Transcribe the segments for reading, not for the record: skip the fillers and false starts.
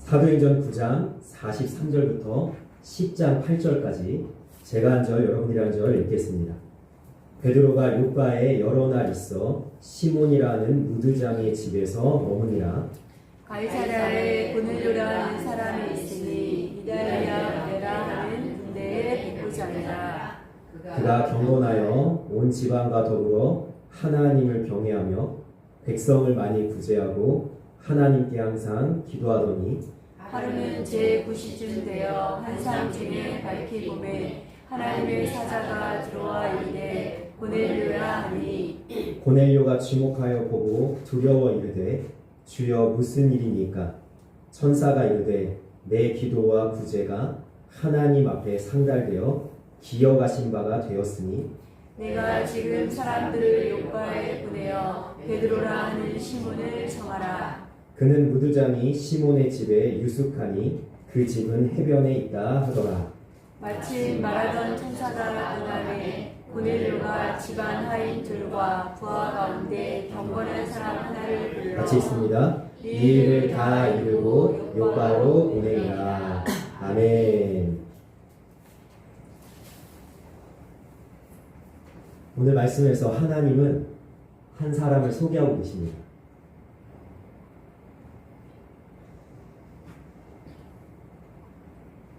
사도행전 9장 43절부터 10장 8절까지 제가 한 절, 여러분들이 한 절 읽겠습니다. 베드로가 요바에 여러 날 있어 시몬이라는 무드장의 집에서 머무니라. 가이사랴에 고넬료라는 사람이 있으니 이달리아 베라 하는 군대의 백부장이라. 그가 경건하여 온 지방과 더불어 하나님을 경외하며 백성을 많이 구제하고 하나님께 항상 기도하더니 하루는 제9시쯤 되어 한상 중에 밝히 보매 하나님의 사자가 들어와 이르되 고넬료야 하니 고넬료가 주목하여 보고 두려워 이르되 주여 무슨 일이니까? 천사가 이르되 내 기도와 구제가 하나님 앞에 상달되어 기여가신 바가 되었으니 내가 지금 사람들을 요바에 보내어 베드로라 하는 시몬을 청하라. 그는 무드장이 시몬의 집에 유숙하니 그 집은 해변에 있다 하더라. 마침 말하던 천사가 응하매 고넬료가 집안 하인들과 부하 가운데 경건한 사람 하나를 불러 같이 있습니다. 이 일을 다 이루고 요바로 보내리라. 아멘. 오늘 말씀에서 하나님은 한 사람을 소개하고 계십니다.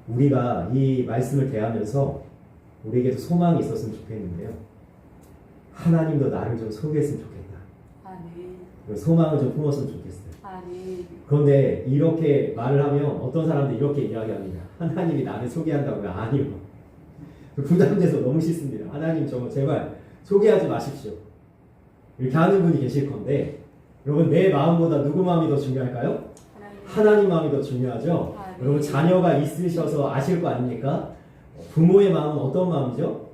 우리가 이 말씀을 대하면서 우리에게도 소망이 있었으면 좋겠는데요. 하나님도 나를 좀 소개했으면 좋겠다. 아멘. 소망을 좀 품었으면 좋겠어요. 아멘. 그런데 이렇게 말을 하면 어떤 사람들이 이렇게 이야기합니다. 하나님이 나를 소개한다고요? 아니요. 부담돼서 너무 싫습니다. 하나님 저 제발 소개하지 마십시오. 이렇게 하는 분이 계실 건데 여러분 내 마음보다 누구 마음이 더 중요할까요? 하나님 마음이 더 중요하죠. 여러분 자녀가 있으셔서 아실 거 아닙니까? 부모의 마음은 어떤 마음이죠?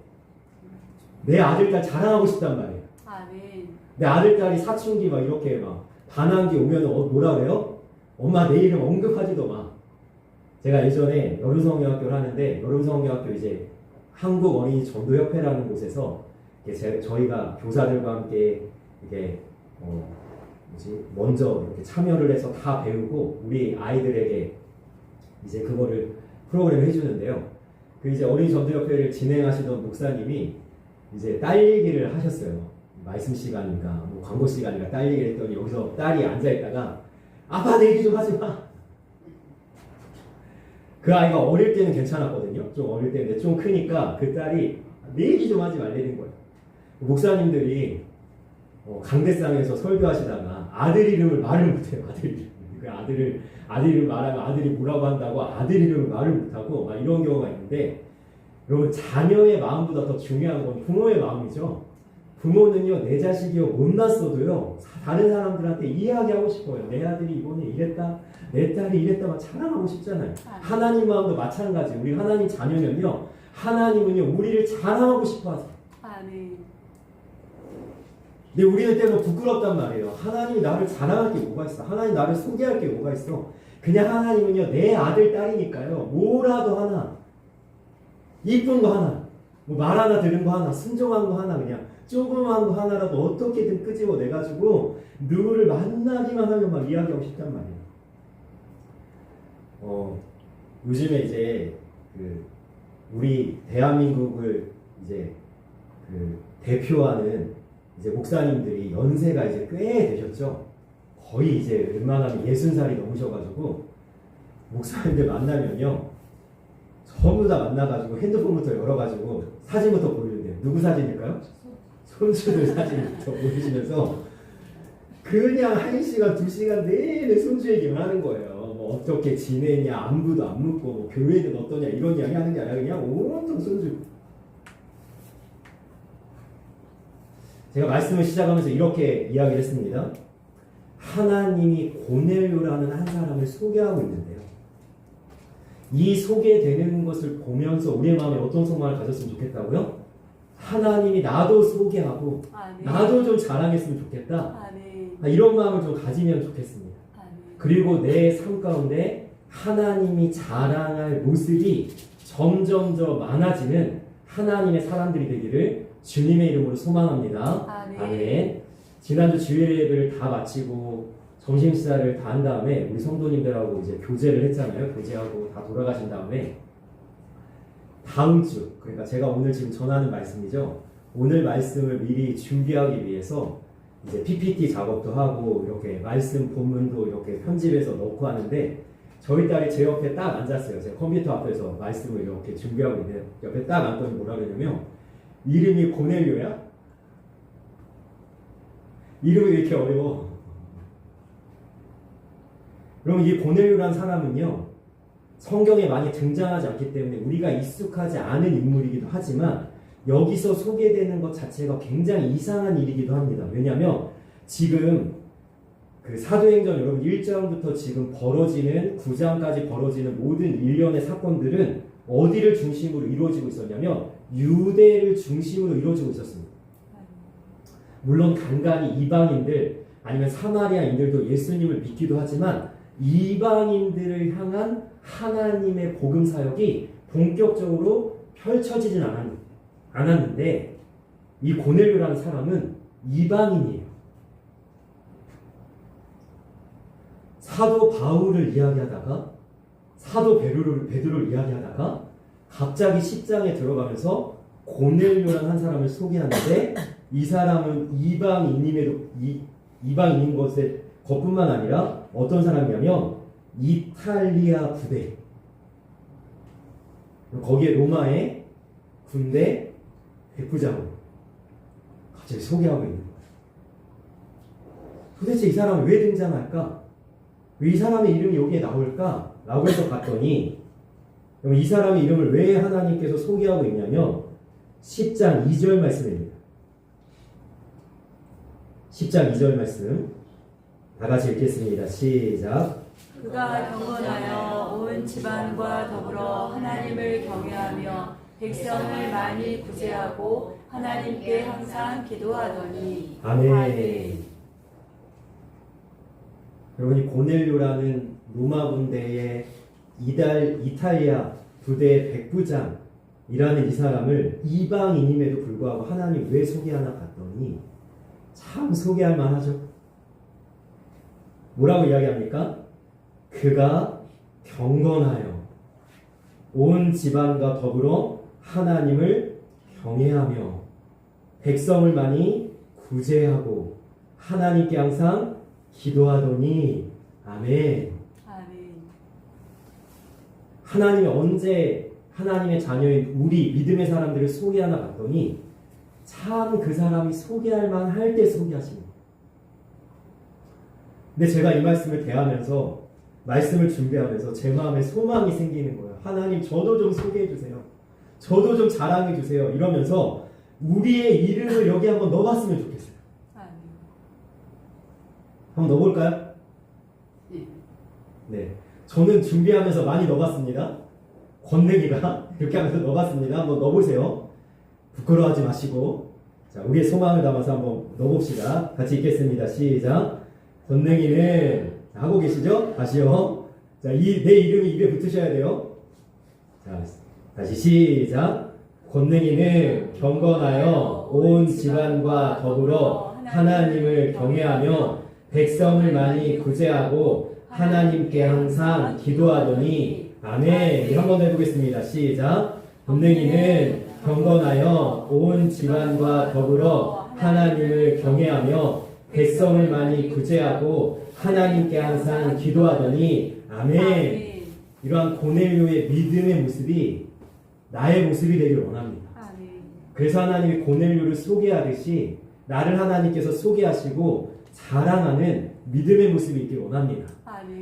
내 아들, 딸 자랑하고 싶단 말이에요. 아멘. 내 아들, 딸이 사춘기 막 이렇게 막 반항기 오면 뭐라 그래요? 엄마 내 이름 언급하지도 마. 제가 예전에 여름성경학교를 하는데 여름성경학교 이제 한국 어린이 전도협회라는 곳에서 저희가 교사들과 함께 이렇게 먼저 이렇게 참여를 해서 다 배우고 우리 아이들에게 이제 그거를 프로그램을 해주는데요. 그 이제 어린이 전도협회를 진행하시던 목사님이 이제 딸 얘기를 하셨어요. 말씀 시간인가 뭐 광고 시간인가 딸 얘기를 했더니 여기서 딸이 앉아있다가 아빠 내 얘기 좀 하지 마. 그 아이가 어릴 때는 괜찮았거든요. 좀 어릴 때인데 좀 크니까 그 딸이 내 얘기 좀 하지 말라는 거예요. 목사님들이 강대상에서 설교하시다가 아들 이름을 말을 못해요. 아들 이름. 그 아들 이름 말하면 아들이 뭐라고 한다고 아들 이름을 말을 못하고 막 이런 경우가 있는데 여러분 자녀의 마음보다 더 중요한 건 부모의 마음이죠. 부모는요 내 자식이요 못났어도요 다른 사람들한테 이야기하고 싶어요. 내 아들이 이번에 이랬다 내 딸이 이랬다 막 자랑하고 싶잖아요. 하나님 마음도 마찬가지. 우리 하나님 자녀면요 하나님은요 우리를 자랑하고 싶어 하세요. 아멘. 근데 우리는 때로 부끄럽단 말이에요. 하나님이 나를 자랑할 게 뭐가 있어? 하나님 나를 소개할 게 뭐가 있어? 그냥 하나님은요 내 아들 딸이니까요 뭐라도 하나 이쁜 거 하나 뭐 말 하나 들은 거 하나 순종한 거 하나 그냥 조그만 거 하나라도 어떻게든 끄집어내가지고 누구를 만나기만 하면 막 이야기하고 싶단 말이에요. 요즘에 이제 우리 대한민국을 이제 대표하는 이제 목사님들이 연세가 이제 꽤 되셨죠. 거의 이제 웬만하면 60살이 넘으셔가지고 목사님들 만나면요 전부 다 만나가지고 핸드폰부터 열어가지고 사진부터 보여준대요. 누구 사진일까요? 손주들 사진부터 보여주면서 그냥 1시간 2시간 내내 손주 얘기만 하는 거예요. 뭐 어떻게 지내냐 안부도 안 묻고 뭐 교회는 어떠냐 이런 이야기 하는 게 아니라 그냥 온통 손주. 제가 말씀을 시작하면서 이렇게 이야기를 했습니다. 하나님이 고넬료라는 한 사람을 소개하고 있는데요. 이 소개되는 것을 보면서 우리의 마음에 어떤 소망을 가졌으면 좋겠다고요? 하나님이 나도 소개하고 아멘. 나도 좀 자랑했으면 좋겠다. 아멘. 이런 마음을 좀 가지면 좋겠습니다. 아멘. 그리고 내 삶 가운데 하나님이 자랑할 모습이 점점 더 많아지는 하나님의 사람들이 되기를 주님의 이름으로 소망합니다. 아멘. 아멘. 지난주 주일 예배를 다 마치고 점심 식사를 다 한 다음에 우리 성도님들하고 이제 교제를 했잖아요. 교제하고 다 돌아가신 다음에 다음 주, 그러니까 제가 오늘 지금 전하는 말씀이죠. 오늘 말씀을 미리 준비하기 위해서 이제 PPT 작업도 하고 이렇게 말씀 본문도 이렇게 편집해서 넣고 하는데 저희 딸이 제 옆에 딱 앉았어요. 제가 컴퓨터 앞에서 말씀을 이렇게 준비하고 있는데 옆에 딱 앉더니 뭐라 그러냐면 이름이 고넬료야? 이름이 왜 이렇게 어려워? 그럼 이 고넬료라는 사람은요, 성경에 많이 등장하지 않기 때문에 우리가 익숙하지 않은 인물이기도 하지만 여기서 소개되는 것 자체가 굉장히 이상한 일이기도 합니다. 왜냐하면 지금 그 사도행전 여러분 1장부터 지금 벌어지는 9장까지 벌어지는 모든 일련의 사건들은 어디를 중심으로 이루어지고 있었냐면 유대를 중심으로 이루어지고 있었습니다. 물론 간간히 이방인들 아니면 사마리아인들도 예수님을 믿기도 하지만 이방인들을 향한 하나님의 복음 사역이 본격적으로 펼쳐지진 않았는데 이 고넬료라는 사람은 이방인이에요. 사도 바울을 이야기하다가 사도 베드로를 이야기하다가 갑자기 10장에 들어가면서 고넬료라는 한 사람을 소개하는데 이 사람은 이방인인 것뿐만 아니라 어떤 사람이냐면 이탈리아 부대, 거기에 로마의 군대 백부장을 갑자기 소개하고 있는 거예요. 도대체 이 사람은 왜 등장할까? 왜 이 사람의 이름이 여기에 나올까? 라고 해서 봤더니 이 사람의 이름을 왜 하나님께서 소개하고 있냐면 10장 2절 말씀입니다. 10장 2절 말씀 다 같이 읽겠습니다. 시작. 그가 경건하여 온 집안과 더불어 하나님을 경외하며 백성을 많이 구제하고 하나님께 항상 기도하더니. 아멘. 여러분, 이 고넬료라는 로마 군대의 이탈리아 부대의 백부장이라는 이 사람을 이방인임에도 불구하고 하나님 왜 소개하나 봤더니 참 소개할 만하죠. 뭐라고 이야기합니까? 그가 경건하여 온 집안과 더불어 하나님을 경외하며 백성을 많이 구제하고 하나님께 항상 기도하더니. 아멘. 아멘. 하나님이 언제 하나님의 자녀인 우리 믿음의 사람들을 소개하나 봤더니 참 그 사람이 소개할 만할 때 소개하십니다. 근데 제가 이 말씀을 대하면서 말씀을 준비하면서 제 마음에 소망이 생기는 거예요. 하나님, 저도 좀 소개해 주세요. 저도 좀 자랑해 주세요. 이러면서 우리의 이름을 여기 한번 넣어봤으면 좋겠어요. 한번 넣어볼까요? 네. 저는 준비하면서 많이 넣어봤습니다. 권내기가 이렇게 하면서 넣어봤습니다. 한번 넣어보세요. 부끄러워하지 마시고. 자, 우리의 소망을 담아서 한번 넣어봅시다. 같이 읽겠습니다. 시작. 권내기는 하고 계시죠? 다시요. 자, 내 이름이 입에 붙으셔야 돼요. 자, 다시 시작. 권능이는 경건하여 온 집안과 더불어 하나님을 경외하며 백성을 많이 구제하고 하나님께 항상 기도하더니. 아멘. 한 번 더 해보겠습니다. 시작. 권능이는 경건하여 온 집안과 더불어 하나님을 경외하며 백성을 많이 구제하고 하나님께 항상 기도하더니. 아멘. 이러한 고넬료의 믿음의 모습이 나의 모습이 되길 원합니다. 그래서 하나님이 고넬료를 소개하듯이 나를 하나님께서 소개하시고 자랑하는 믿음의 모습이 있길 원합니다.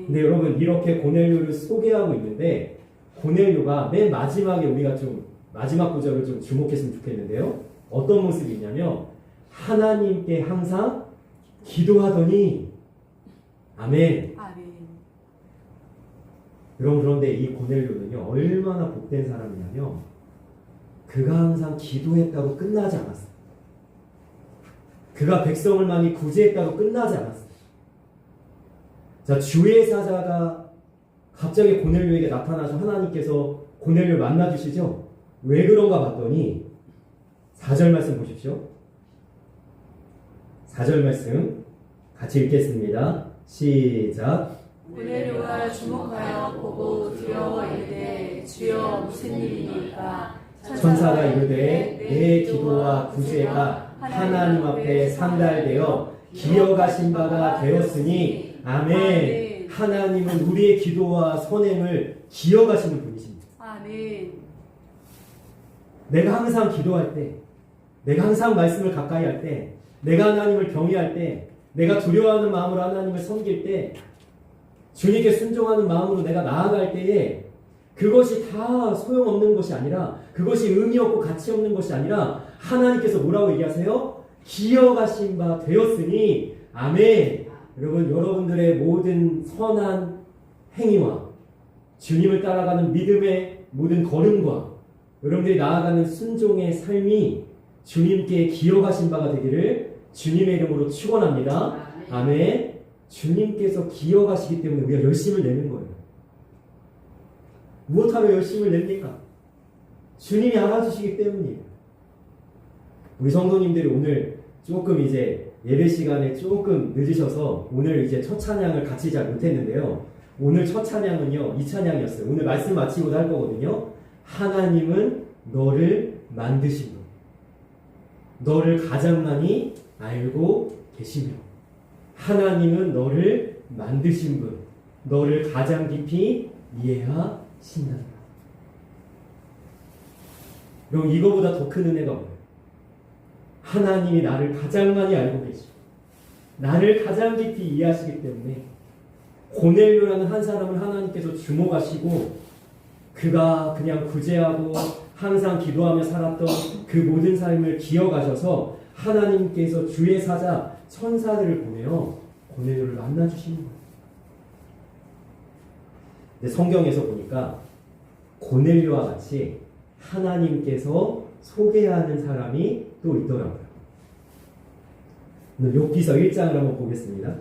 근데 여러분, 이렇게 고넬료를 소개하고 있는데 고넬료가 맨 마지막에 우리가 좀 마지막 구절을 좀 주목했으면 좋겠는데요. 어떤 모습이 있냐면 하나님께 항상 기도하더니. 아멘. 여러분, 그런데 이 고넬료는요 얼마나 복된 사람이냐면 그가 항상 기도했다고 끝나지 않았어요. 그가 백성을 많이 구제했다고 끝나지 않았어요. 자, 주의 사자가 갑자기 고넬료에게 나타나서 하나님께서 고넬료를 만나주시죠. 왜 그런가 봤더니 4절 말씀 보십시오. 4절 말씀 같이 읽겠습니다. 시작. 고넬료가 주목하여 보고 두려워 이르되 주여 무슨 일이니까. 천사가 이르되 내 기도와 구제가 하나님 앞에 상달되어 기억하신 바가 되었으니 아멘. 하나님은 우리의 기도와 선행을 기억하시는 분이십니다. 아멘. 내가 항상 기도할 때, 내가 항상 말씀을 가까이 할 때, 내가 하나님을 경외할 때, 내가 두려워하는 마음으로 하나님을 섬길 때, 주님께 순종하는 마음으로 내가 나아갈 때에 그것이 다 소용없는 것이 아니라, 그것이 의미 없고 가치 없는 것이 아니라 하나님께서 뭐라고 얘기하세요? 기억하신 바 되었으니 아멘. 여러분, 여러분들의 모든 선한 행위와 주님을 따라가는 믿음의 모든 걸음과 여러분들이 나아가는 순종의 삶이 주님께 기억하신 바가 되기를 주님의 이름으로 축원합니다. 아멘. 주님께서 기억하시기 때문에 우리가 열심을 내는 거예요. 무엇하러 열심을 냅니까? 주님이 알아주시기 때문이에요. 우리 성도님들이 오늘 조금 이제 예배 시간에 조금 늦으셔서 오늘 이제 첫 찬양을 같이 잘 못했는데요. 오늘 첫 찬양은요, 이 찬양이었어요. 오늘 말씀 마치고도 할 거거든요. 하나님은 너를 만드신 분, 너를 가장 많이 알고 계시며, 하나님은 너를 만드신 분, 너를 가장 깊이 이해하신다. 그럼 이거보다 더 큰 은혜가 뭐예요? 하나님이 나를 가장 많이 알고 계시고 나를 가장 깊이 이해하시기 때문에 고넬료라는 한 사람을 하나님께서 주목하시고 그가 그냥 구제하고 항상 기도하며 살았던 그 모든 삶을 기억하셔서 하나님께서 주의 사자 천사들을 보내어 고넬료를 만나주시는 거예요. 근데 성경에서 보니까 고넬료와 같이 하나님께서 소개하는 사람이 또 있더라고요. 욥기서 1장을 한번 보겠습니다.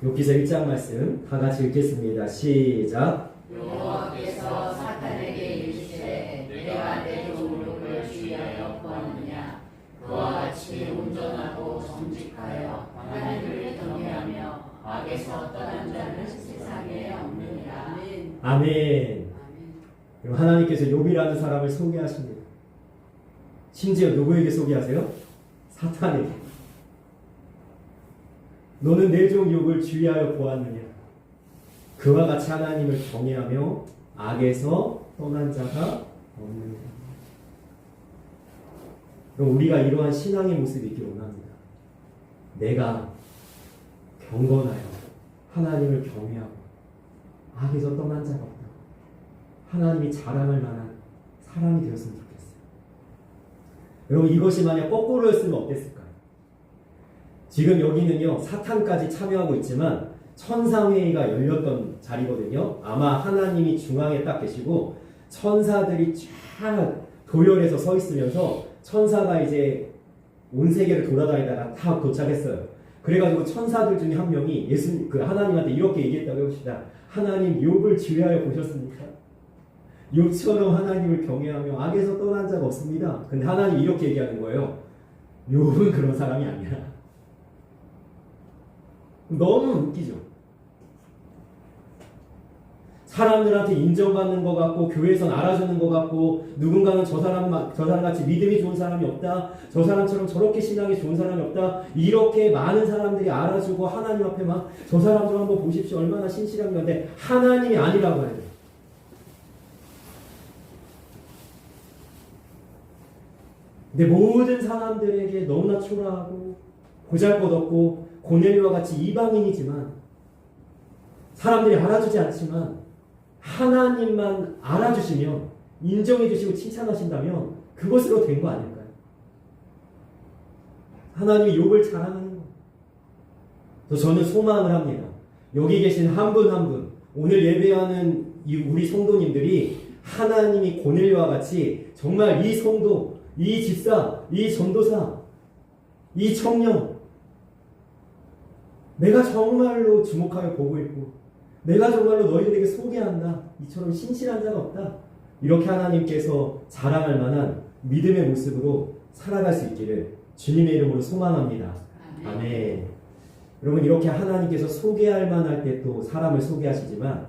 욥기서 1장 말씀 다 같이 읽겠습니다. 시작. 여호와께서 사탄에게 이르시되 내가 내 종 욥을 주의하여 보았느냐. 그와 같이 온전하고 정직하여 하나님을 경외하며 악에서 떠난 자는 세상에 없느니라. 아멘. 그럼 하나님께서 욥이라는 사람을 소개하십니다. 심지어 누구에게 소개하세요? 사탄에게. 너는 내 종 욥을 주의하여 보았느냐. 그와 같이 하나님을 경외하며 악에서 떠난 자가 없느냐. 그럼 우리가 이러한 신앙의 모습이 있기를 원합니다. 내가 경건하여 하나님을 경외하고 악에서 떠난 자가 없다. 하나님이 자랑할 만한 사람이 되었으면 좋겠어요. 여러분, 이것이 만약 거꾸로였으면 어땠을까요? 지금 여기는요, 사탄까지 참여하고 있지만 천상회의가 열렸던 자리거든요. 아마 하나님이 중앙에 딱 계시고 천사들이 쫙 도열해서 서 있으면서 천사가 이제 온 세계를 돌아다니다가 다 도착했어요. 그래가지고 천사들 중에 한 명이 하나님한테 이렇게 얘기했다고 해봅시다. 하나님, 욥을 주의하여 보셨습니까? 욥처럼 하나님을 경외하며 악에서 떠난 자가 없습니다. 근데 하나님이 이렇게 얘기하는 거예요. 욥은 그런 사람이 아니야. 너무 웃기죠. 사람들한테 인정받는 것 같고 교회에선 알아주는 것 같고 누군가는 저 사람같이 믿음이 좋은 사람이 없다. 저 사람처럼 저렇게 신앙이 좋은 사람이 없다. 이렇게 많은 사람들이 알아주고 하나님 앞에 막 저 사람들 한번 보십시오. 얼마나 신실한 건데 하나님이 아니라고 해요. 근데 모든 사람들에게 너무나 초라하고 보잘것없고 고넬료와 같이 이방인이지만 사람들이 알아주지 않지만 하나님만 알아주시면 인정해주시고 칭찬하신다면 그것으로 된 거 아닐까요? 하나님이 욥을 자랑하는 거. 저는 소망을 합니다. 여기 계신 한 분 한 분, 오늘 예배하는 우리 성도님들이 하나님이 고넬료와 같이 정말 이 성도, 이 집사, 이 전도사, 이 청년, 내가 정말로 주목하여 보고 있고 내가 정말로 너희들에게 소개한다. 이처럼 신실한 자가 없다. 이렇게 하나님께서 자랑할 만한 믿음의 모습으로 살아갈 수 있기를 주님의 이름으로 소망합니다. 아멘. 여러분 이렇게 하나님께서 소개할 만할 때 또 사람을 소개하시지만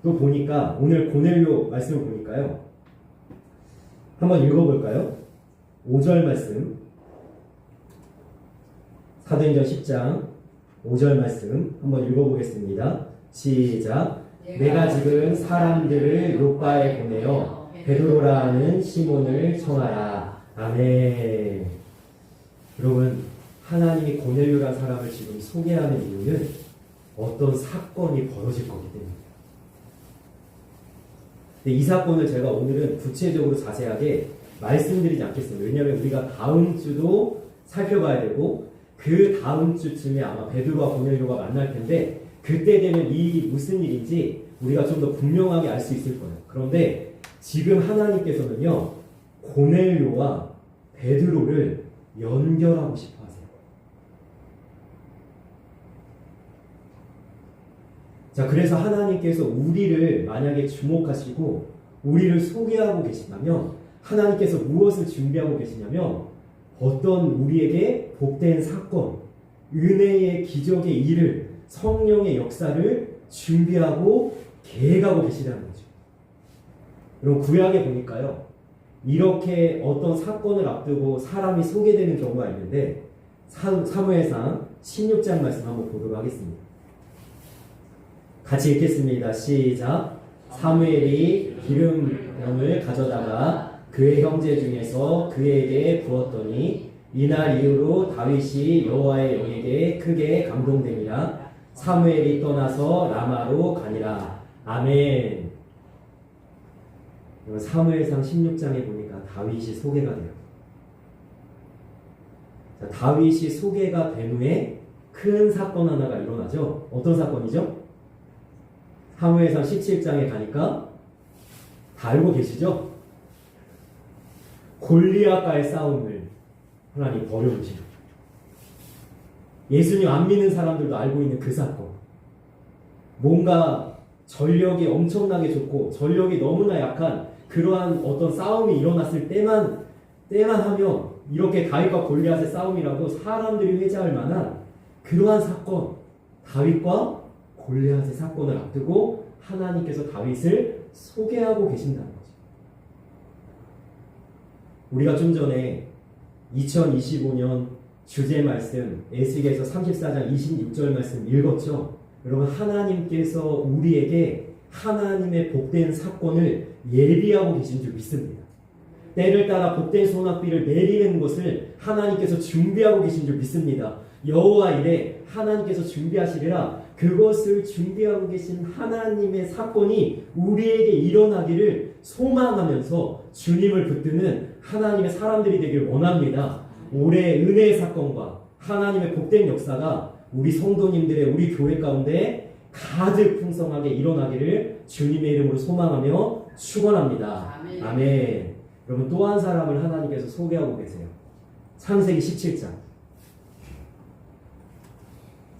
또 보니까 오늘 고넬료 말씀을 보니까요. 한번 읽어볼까요? 5절 말씀 사도행전 10장 5절 말씀 한번 읽어보겠습니다. 시작. 내가 지금 사람들을 요빠에 보내어 베드로라 하는 시몬을 청하라. 아멘. 여러분 하나님이 고넬료라는 사람을 지금 소개하는 이유는 어떤 사건이 벌어질 거기 때문입니다. 근데 이 사건을 제가 오늘은 구체적으로 자세하게 말씀드리지 않겠습니다. 왜냐하면 우리가 다음 주도 살펴봐야 되고 그 다음 주쯤에 아마 베드로와 고넬료가 만날 텐데 그때 되면 이 무슨 일인지 우리가 좀 더 분명하게 알 수 있을 거예요. 그런데 지금 하나님께서는요 고넬료와 베드로를 연결하고 싶어 하세요. 자, 그래서 하나님께서 우리를 만약에 주목하시고 우리를 소개하고 계시다면 하나님께서 무엇을 준비하고 계시냐면 어떤 우리에게 복된 사건, 은혜의 기적의 일을 성령의 역사를 준비하고 계획하고 계시다는 거죠. 여러분 구약에 보니까요. 이렇게 어떤 사건을 앞두고 사람이 소개되는 경우가 있는데 사무엘상 16장 말씀 한번 보도록 하겠습니다. 같이 읽겠습니다. 시작. 사무엘이 기름병을 가져다가 그의 형제 중에서 그에게 부었더니 이날 이후로 다윗이 여호와의 영에게 크게 감동됨이라. 사무엘이 떠나서 라마로 가니라. 아멘. 사무엘상 16장에 보니까 다윗이 소개가 돼요. 자, 다윗이 소개가 된 후에 큰 사건 하나가 일어나죠. 어떤 사건이죠? 사무엘상 17장에 가니까 다 알고 계시죠? 골리앗과의 싸움을 하나님 벌여주시죠. 예수님 안 믿는 사람들도 알고 있는 그 사건. 뭔가 전력이 엄청나게 좋고 전력이 너무나 약한 그러한 어떤 싸움이 일어났을 때만 하면 이렇게 다윗과 골리앗의 싸움이라고 사람들이 회자할 만한 그러한 사건, 다윗과 골리앗의 사건을 앞두고 하나님께서 다윗을 소개하고 계신다는 거죠. 우리가 좀 전에 2025년 주제 말씀 에스겔서 34장 26절 말씀 읽었죠. 여러분 하나님께서 우리에게 하나님의 복된 사건을 예비하고 계신 줄 믿습니다. 때를 따라 복된 소낙비를 내리는 것을 하나님께서 준비하고 계신 줄 믿습니다. 여호와 이래 하나님께서 준비하시리라. 그것을 준비하고 계신 하나님의 사건이 우리에게 일어나기를 소망하면서 주님을 붙드는 하나님의 사람들이 되길 원합니다. 올해 은혜의 사건과 하나님의 복된 역사가 우리 성도님들의 우리 교회 가운데 가득 풍성하게 일어나기를 주님의 이름으로 소망하며 축원합니다. 아멘. 아멘. 여러분 또 한 사람을 하나님께서 소개하고 계세요. 창세기 17장.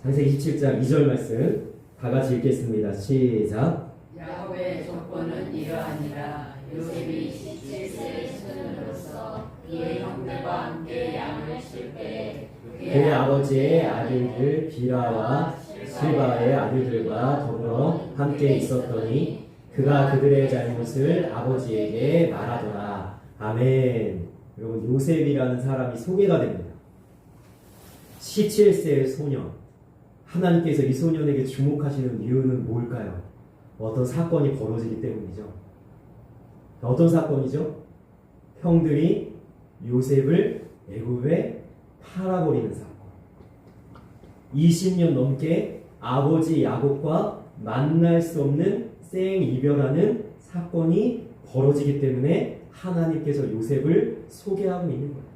창세기 17장 2절 말씀 다 같이 읽겠습니다. 시작. 야곱의 조건은 이러하니라. 요셉이 17세 소년으로서 그의 형들과 함께 양을 칠 때에 그의 아버지의 아들들 비라와 실바의 아들들과 더불어 함께 있었더니 그가 그들의 잘못을 아버지에게 말하더라. 아멘. 여러분 요셉이라는 사람이 소개가 됩니다. 17세의 소년. 하나님께서 이 소년에게 주목하시는 이유는 뭘까요? 어떤 사건이 벌어지기 때문이죠. 어떤 사건이죠? 형들이 요셉을 애굽에 팔아버리는 사건. 20년 넘게 아버지 야곱과 만날 수 없는 생이별하는 사건이 벌어지기 때문에 하나님께서 요셉을 소개하고 있는 거예요.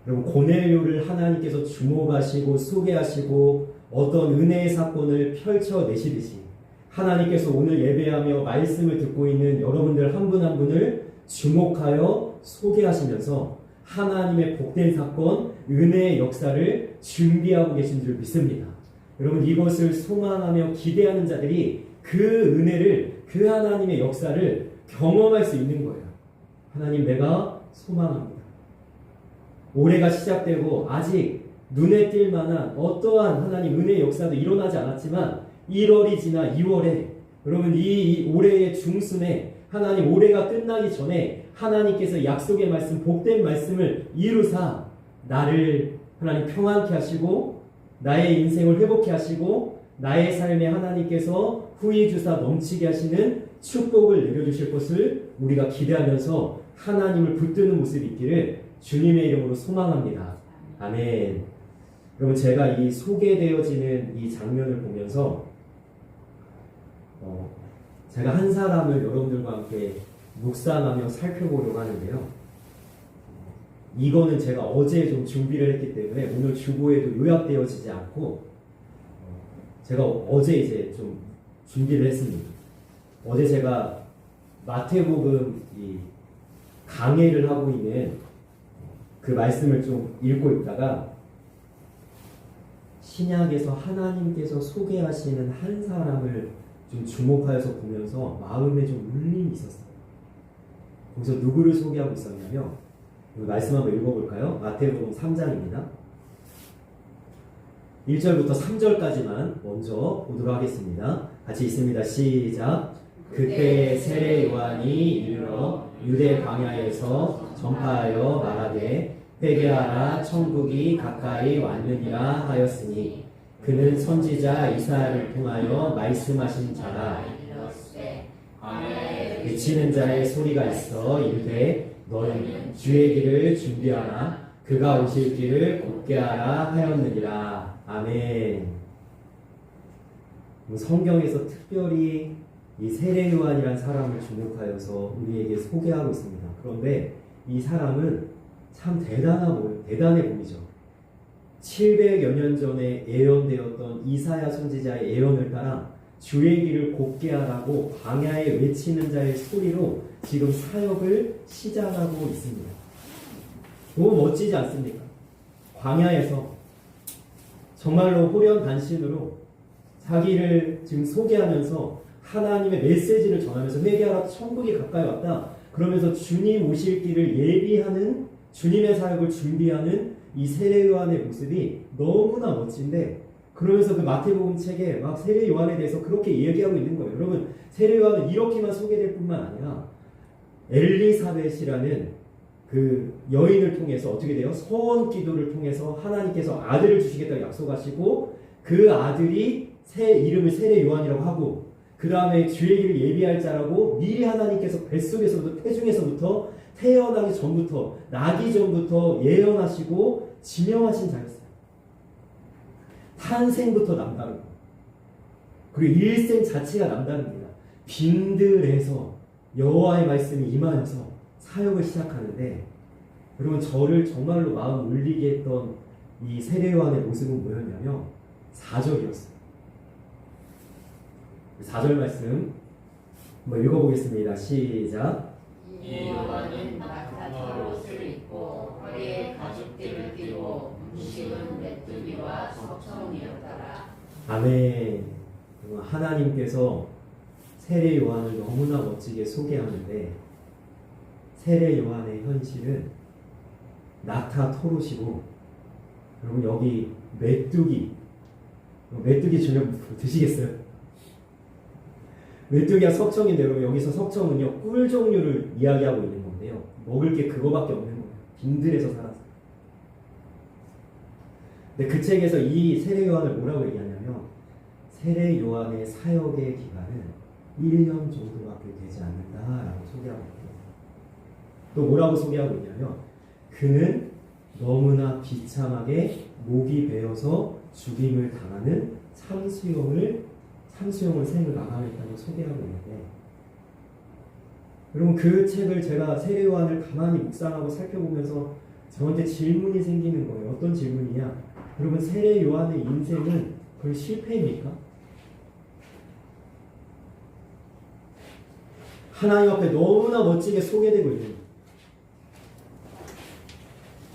여러분 고넬료를 하나님께서 주목하시고 소개하시고 어떤 은혜의 사건을 펼쳐내시듯이 하나님께서 오늘 예배하며 말씀을 듣고 있는 여러분들 한 분 한 분을 주목하여 소개하시면서 하나님의 복된 사건, 은혜의 역사를 준비하고 계신 줄 믿습니다. 여러분 이것을 소망하며 기대하는 자들이 그 은혜를, 그 하나님의 역사를 경험할 수 있는 거예요. 하나님 내가 소망합니다. 올해가 시작되고 아직 눈에 띌 만한 어떠한 하나님 은혜의 역사도 일어나지 않았지만 1월이 지나 2월에 여러분 이 올해의 중순에 하나님 올해가 끝나기 전에 하나님께서 약속의 말씀 복된 말씀을 이루사 나를 하나님 평안케 하시고 나의 인생을 회복케 하시고 나의 삶에 하나님께서 후히 주사 넘치게 하시는 축복을 내려주실 것을 우리가 기대하면서 하나님을 붙드는 모습이 있기를 주님의 이름으로 소망합니다. 아멘. 여러분 제가 이 소개되어지는 이 장면을 보면서 제가 한 사람을 여러분들과 함께 묵상하며 살펴보려고 하는데요. 이거는 제가 어제 좀 준비를 했기 때문에 오늘 주보에도 요약되어지지 않고 제가 어제 이제 좀 준비를 했습니다. 어제 제가 마태복음 이 강해를 하고 있는 그 말씀을 좀 읽고 있다가 신약에서 하나님께서 소개하시는 한 사람을 좀 주목하여서 보면서 마음에 좀 울림이 있었어요. 거기서 누구를 소개하고 있었냐면 말씀 한번 읽어볼까요? 마태복음 3장입니다. 1절부터 3절까지만 먼저 보도록 하겠습니다. 같이 있습니다. 시작. 그때 세례 요한이 이르러 유대 광야에서 전파하여 말하되 회개하라 천국이 가까이 왔느니라 하였으니 그는 선지자 이사야를 통하여 말씀하신 자라. 외치는 자의 소리가 있어 이르되 너희는 주의 길을 준비하라 그가 오실 길을 곧게 하라 하였느니라. 아멘. 성경에서 특별히 이 세례 요한이라는 사람을 주목하여서 우리에게 소개하고 있습니다. 그런데 이 사람은 참 대단해 보이죠. 700여 년 전에 예언되었던 이사야 선지자의 예언을 따라 주의 길을 곧게 하라고 광야에 외치는 자의 소리로 지금 사역을 시작하고 있습니다. 너무 멋지지 않습니까? 광야에서 정말로 호련단신으로 자기를 지금 소개하면서 하나님의 메시지를 전하면서 회개하라 천국이 가까이 왔다. 그러면서 주님 오실 길을 예비하는 주님의 사역을 준비하는 이 세례 요한의 모습이 너무나 멋진데 그러면서 그 마태복음 책에 막 세례 요한에 대해서 그렇게 얘기하고 있는 거예요. 여러분 세례 요한은 이렇게만 소개될 뿐만 아니라 엘리사벳이라는 그 여인을 통해서 어떻게 돼요? 서원 기도를 통해서 하나님께서 아들을 주시겠다고 약속하시고 그 아들이 이름을 세례 요한이라고 하고 그 다음에 주의 길을 예비할 자라고 미리 하나님께서 뱃속에서부터 태중에서부터 태어나기 전부터 나기 전부터 예언하시고 지명하신 자였어요. 탄생부터 남다르고 그리고 일생 자체가 남다릅니다. 빈들에서 여호와의 말씀이 임하여서 사역을 시작하는데 여러분 저를 정말로 마음 울리게 했던 이 세례 요한의 모습은 뭐였냐면 4절이었어요. 4절 말씀 한번 읽어보겠습니다. 시작. 이 요한은 낙타털 옷을 입고 허리에 가죽띠를 띠고 음식은 메뚜기와 석청이었더라. 아멘. 하나님께서 세례 요한을 너무나 멋지게 소개하는데 세례 요한의 현실은 낙타 털옷이고 여러분 여기 메뚜기 저녁 드시겠어요? 메뚜기와 석청인데 여러분 여기서 석청은요 꿀 종류를 이야기하고 있는 건데요. 먹을 게 그거밖에 없는 거예요. 빈들에서 살았어요. 근데 그 책에서 이 세례 요한을 뭐라고 얘기하냐면 세례 요한의 사역의 기간은 1년 정도밖에 되지 않는다라고 소개하고 있어요. 또 뭐라고 소개하고 있냐면 그는 너무나 비참하게 목이 베어서 죽임을 당하는 참수형을 생을 마감했다고 소개하고 있는데 여러분 그 책을 제가 세례 요한을 가만히 묵상하고 살펴보면서 저한테 질문이 생기는 거예요. 어떤 질문이냐? 여러분 세례 요한의 인생은 그걸 실패입니까? 하나님 앞에 너무나 멋지게 소개되고 있는 거예요.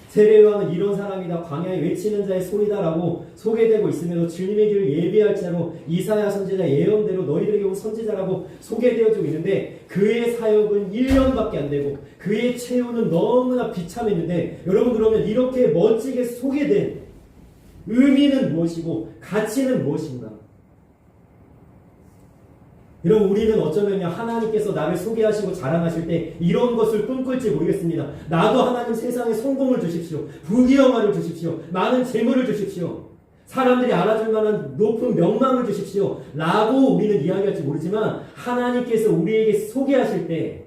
세례 요한은 이런 사람이다. 광야에 외치는 자의 소리다라고 소개되고 있으면서 주님의 길을 예비할 자로 이사야 선지자 예언대로 너희들에게 온 선지자라고 소개되어지고 있는데 그의 사역은 1년밖에 안 되고 그의 최후는 너무나 비참했는데 여러분 그러면 이렇게 멋지게 소개된 의미는 무엇이고 가치는 무엇인가? 여러분, 우리는 어쩌면요, 하나님께서 나를 소개하시고 자랑하실 때 이런 것을 꿈꿀지 모르겠습니다. 나도 하나님 세상에 성공을 주십시오. 부귀영화를 주십시오. 많은 재물을 주십시오. 사람들이 알아줄 만한 높은 명망을 주십시오. 라고 우리는 이야기할지 모르지만 하나님께서 우리에게 소개하실 때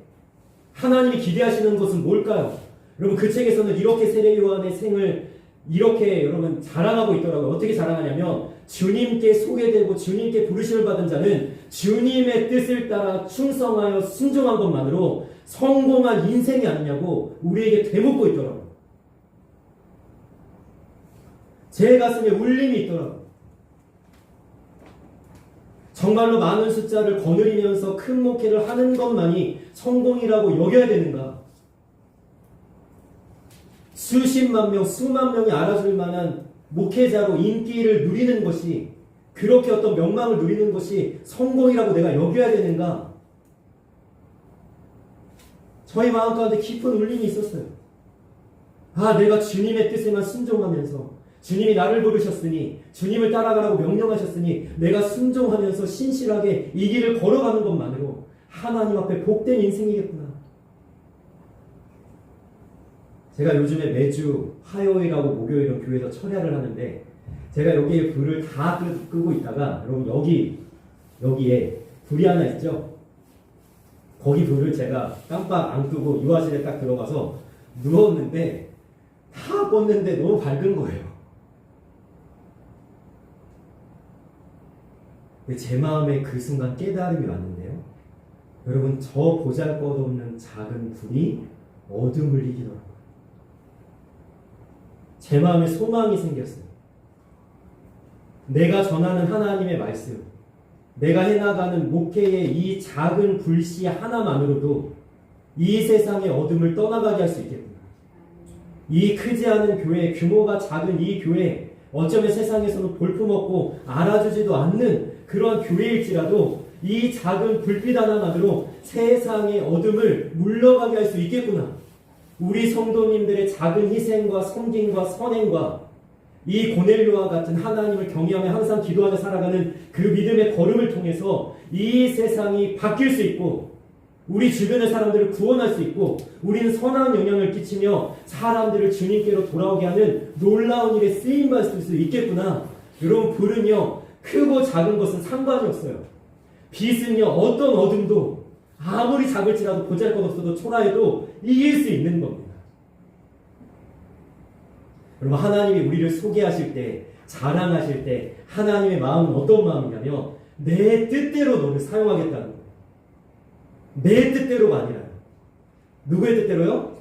하나님이 기대하시는 것은 뭘까요? 여러분, 그 책에서는 이렇게 세례 요한의 생을 이렇게 여러분 자랑하고 있더라고요. 어떻게 자랑하냐면 주님께 소개되고 주님께 부르심을 받은 자는 주님의 뜻을 따라 충성하여 순종한 것만으로 성공한 인생이 아니냐고 우리에게 되묻고 있더라고요. 제 가슴에 울림이 있더라고요. 정말로 많은 숫자를 거느리면서 큰 목회를 하는 것만이 성공이라고 여겨야 되는가? 수십만 명, 수만 명이 알아줄 만한 목회자로 인기를 누리는 것이, 그렇게 어떤 명망을 누리는 것이 성공이라고 내가 여겨야 되는가? 저희 마음 가운데 깊은 울림이 있었어요. 아, 내가 주님의 뜻에만 순종하면서 주님이 나를 부르셨으니, 주님을 따라가라고 명령하셨으니 내가 순종하면서 신실하게 이 길을 걸어가는 것만으로 하나님 앞에 복된 인생이겠구나. 제가 요즘에 매주 화요일하고 목요일은 교회에서 철야를 하는데, 제가 여기에 불을 다 끄고 있다가, 여러분 여기에 불이 하나 있죠? 거기 불을 제가 깜빡 안 끄고 유아실에 딱 들어가서 누웠는데 다 껐는데 너무 밝은 거예요. 제 마음에 그 순간 깨달음이 왔는데요. 여러분, 저 보잘것없는 작은 불이 어둠을 이기더라고요. 제 마음에 소망이 생겼어요. 내가 전하는 하나님의 말씀, 내가 해나가는 목회의 이 작은 불씨 하나만으로도 이 세상의 어둠을 떠나가게 할 수 있겠구나. 이 크지 않은 교회, 규모가 작은 이 교회, 어쩌면 세상에서는 볼품없고 알아주지도 않는 그러한 교회일지라도 이 작은 불빛 하나만으로 세상의 어둠을 물러가게 할 수 있겠구나. 우리 성도님들의 작은 희생과 섬김과 선행과 이 고넬료와 같은 하나님을 경외하며 항상 기도하며 살아가는 그 믿음의 걸음을 통해서 이 세상이 바뀔 수 있고, 우리 주변의 사람들을 구원할 수 있고, 우리는 선한 영향을 끼치며 사람들을 주님께로 돌아오게 하는 놀라운 일에 쓰임받을 수 있겠구나. 여러분, 불은요, 크고 작은 것은 상관이 없어요. 빛은요, 어떤 어둠도 아무리 작을지라도 보잘것없어도 초라해도 이길 수 있는 겁니다. 여러분, 하나님이 우리를 소개하실 때, 자랑하실 때 하나님의 마음은 어떤 마음이냐면 내 뜻대로 너를 사용하겠다는 거예요. 내 뜻대로가 아니라요. 누구의 뜻대로요?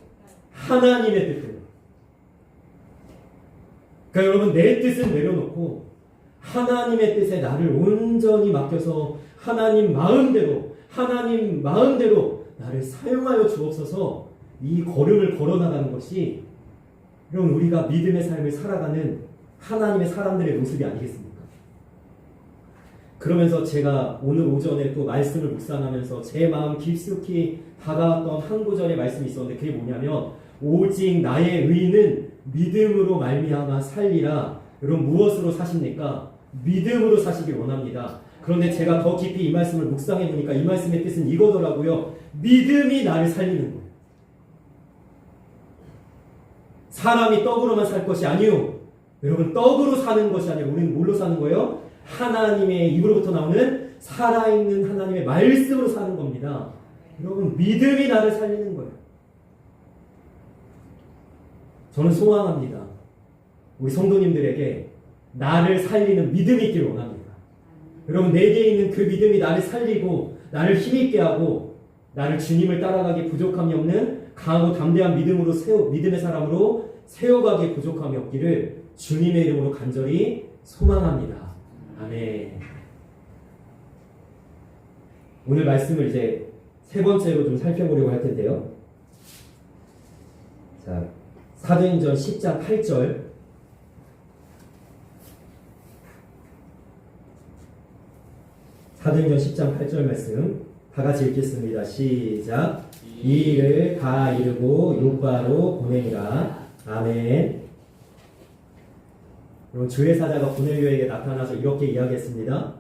하나님의 뜻대로. 그러니까 여러분, 내 뜻은 내려놓고 하나님의 뜻에 나를 온전히 맡겨서 하나님 마음대로 나를 사용하여 주옵소서. 이 걸음을 걸어나가는 것이 여러분, 우리가 믿음의 삶을 살아가는 하나님의 사람들의 모습이 아니겠습니까? 그러면서 제가 오늘 오전에 또 말씀을 묵상하면서 제 마음 깊숙이 다가왔던 한 구절의 말씀이 있었는데, 그게 뭐냐면 오직 나의 의는 믿음으로 말미암아 살리라. 여러분, 무엇으로 사십니까? 믿음으로 사시길 원합니다. 그런데 제가 더 깊이 이 말씀을 묵상해 보니까 이 말씀의 뜻은 이거더라고요. 믿음이 나를 살리는 거예요. 사람이 떡으로만 살 것이 아니요. 여러분, 떡으로 사는 것이 아니라 우리는 뭘로 사는 거예요? 하나님의 입으로부터 나오는 살아있는 하나님의 말씀으로 사는 겁니다. 여러분, 믿음이 나를 살리는 거예요. 저는 소망합니다. 우리 성도님들에게 나를 살리는 믿음이 있기를 원합니다. 여러분, 내게 있는 그 믿음이 나를 살리고 나를 힘있게 하고 나를 주님을 따라가기 부족함이 없는 강하고 담대한 믿음의 사람으로 세워가기에 부족함이 없기를 주님의 이름으로 간절히 소망합니다. 아멘. 오늘 말씀을 이제 세 번째로 좀 살펴보려고 할 텐데요. 자, 사도행전 10장 8절. 사도행전 10장 8절 말씀 다 같이 읽겠습니다. 시작. 이 일을 다 이루고 요바로 보내니라. 아멘. 그럼 주의 사자가 고넬료에게 나타나서 이렇게 이야기했습니다.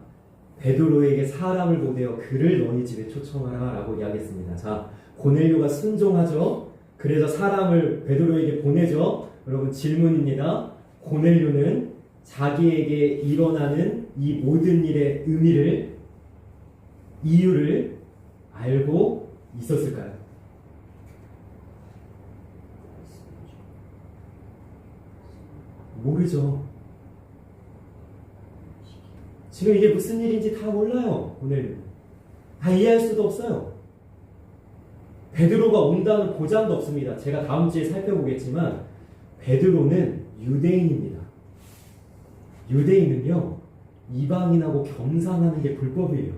베드로에게 사람을 보내어 그를 너희 집에 초청하라 라고 이야기했습니다. 자, 고넬료가 순종하죠. 그래서 사람을 베드로에게 보내죠. 여러분 질문입니다. 고넬료는 자기에게 일어나는 이 모든 일의 의미를, 이유를 알고 있었을까요? 모르죠. 지금 이게 무슨 일인지 다 몰라요. 오늘 다 이해할 수도 없어요. 베드로가 온다는 보장도 없습니다. 제가 다음 주에 살펴보겠지만 베드로는 유대인입니다. 유대인은요 이방인하고 겸상하는 게 불법이에요.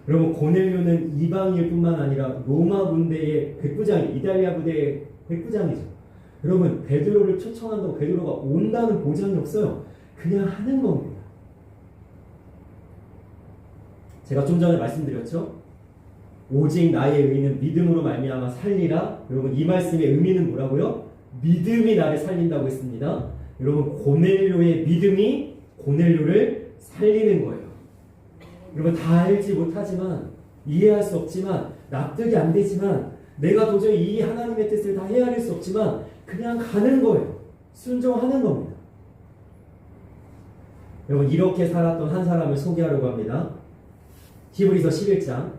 여러분 고넬료는 이방인일 뿐만 아니라 로마 군대의 백부장, 이탈리아 부대의 백부장이죠. 여러분 베드로를 초청한다고 베드로가 온다는 보장이 없어요. 그냥 하는 겁니다. 제가 좀 전에 말씀드렸죠. 오직 나의 의는 믿음으로 말미암아 살리라. 여러분 이 말씀의 의미는 뭐라고요? 믿음이 나를 살린다고 했습니다. 여러분 고넬료의 믿음이 고넬료를 살리는 거예요. 여러분 다 알지 못하지만 이해할 수 없지만 납득이 안 되지만 내가 도저히 이 하나님의 뜻을 다 헤아릴 수 없지만 그냥 가는 거예요. 순종하는 겁니다. 여러분 이렇게 살았던 한 사람을 소개하려고 합니다. 히브리서 11장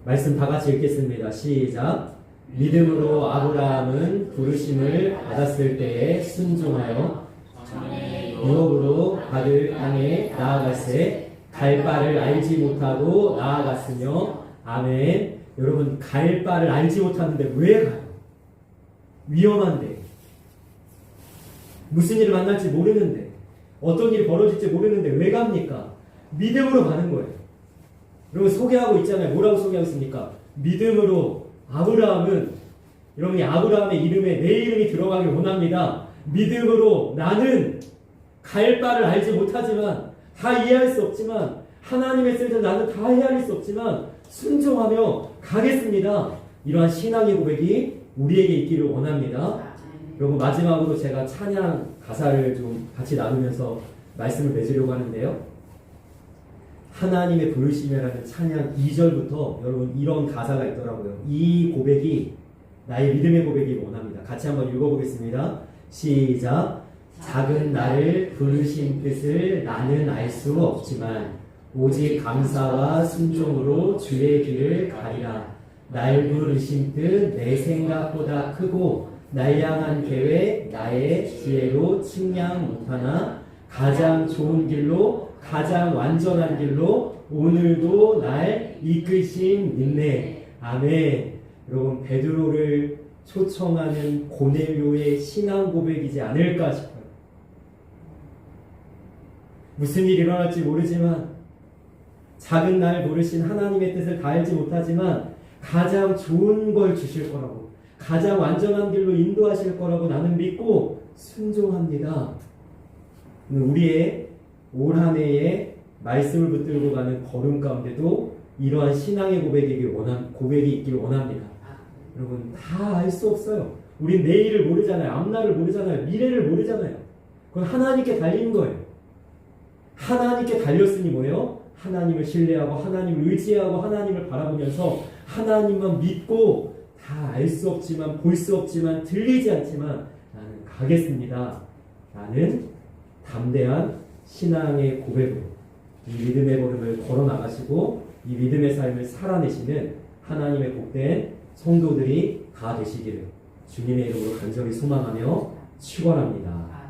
말씀 다 같이 읽겠습니다. 시작. 믿음으로 아브라함은 부르심을 받았을 때에 순종하여 유업으로 받을 땅에 나아갔을 갈 바를 알지 못하고 나아갔으며 아멘. 여러분 갈 바를 알지 못하는데 왜 가요? 위험한데 무슨 일을 만날지 모르는데 어떤 일이 벌어질지 모르는데 왜 갑니까? 믿음으로 가는 거예요. 여러분 소개하고 있잖아요. 뭐라고 소개하고 있습니까? 믿음으로 아브라함은 여러분이 아브라함의 이름에 내 이름이 들어가길 원합니다. 믿음으로 나는 갈 바를 알지 못하지만 다 이해할 수 없지만 하나님의 뜻을 나는 다 헤아릴 수 없지만 순종하며 가겠습니다. 이러한 신앙의 고백이 우리에게 있기를 원합니다. 여러분 마지막으로 제가 찬양 가사를 좀 같이 나누면서 말씀을 맺으려고 하는데요. 하나님의 부르심이라는 찬양 2절부터 여러분 이런 가사가 있더라고요. 이 고백이 나의 믿음의 고백이 원합니다. 같이 한번 읽어보겠습니다. 시작. 작은 나를 부르신 뜻을 나는 알 수 없지만 오직 감사와 순종으로 주의 길을 가리라. 날 부르신 뜻 내 생각보다 크고 날 향한 계획 나의 지혜로 측량 못하나 가장 좋은 길로 가장 완전한 길로 오늘도 날 이끄신 믿네. 아멘. 여러분 베드로를 초청하는 고넬료의 신앙 고백이지 않을까 싶어요. 무슨 일이 일어날지 모르지만 작은 날 부르신 하나님의 뜻을 다 알지 못하지만 가장 좋은 걸 주실 거라고 가장 완전한 길로 인도하실 거라고 나는 믿고 순종합니다. 우리의 올 한 해에 말씀을 붙들고 가는 걸음 가운데도 이러한 신앙의 고백이 있기를 원합니다. 여러분 다 알 수 없어요. 우린 내일을 모르잖아요. 앞날을 모르잖아요. 미래를 모르잖아요. 그건 하나님께 달린 거예요. 하나님께 달렸으니 뭐예요? 하나님을 신뢰하고 하나님을 의지하고 하나님을 바라보면서 하나님만 믿고 다 알 수 없지만 볼 수 없지만 들리지 않지만 나는 가겠습니다. 나는 담대한 신앙의 고백으로 이 믿음의 걸음을 걸어 나가시고 이 믿음의 삶을 살아내시는 하나님의 복된 성도들이 다 되시기를 주님의 이름으로 간절히 소망하며 축원합니다.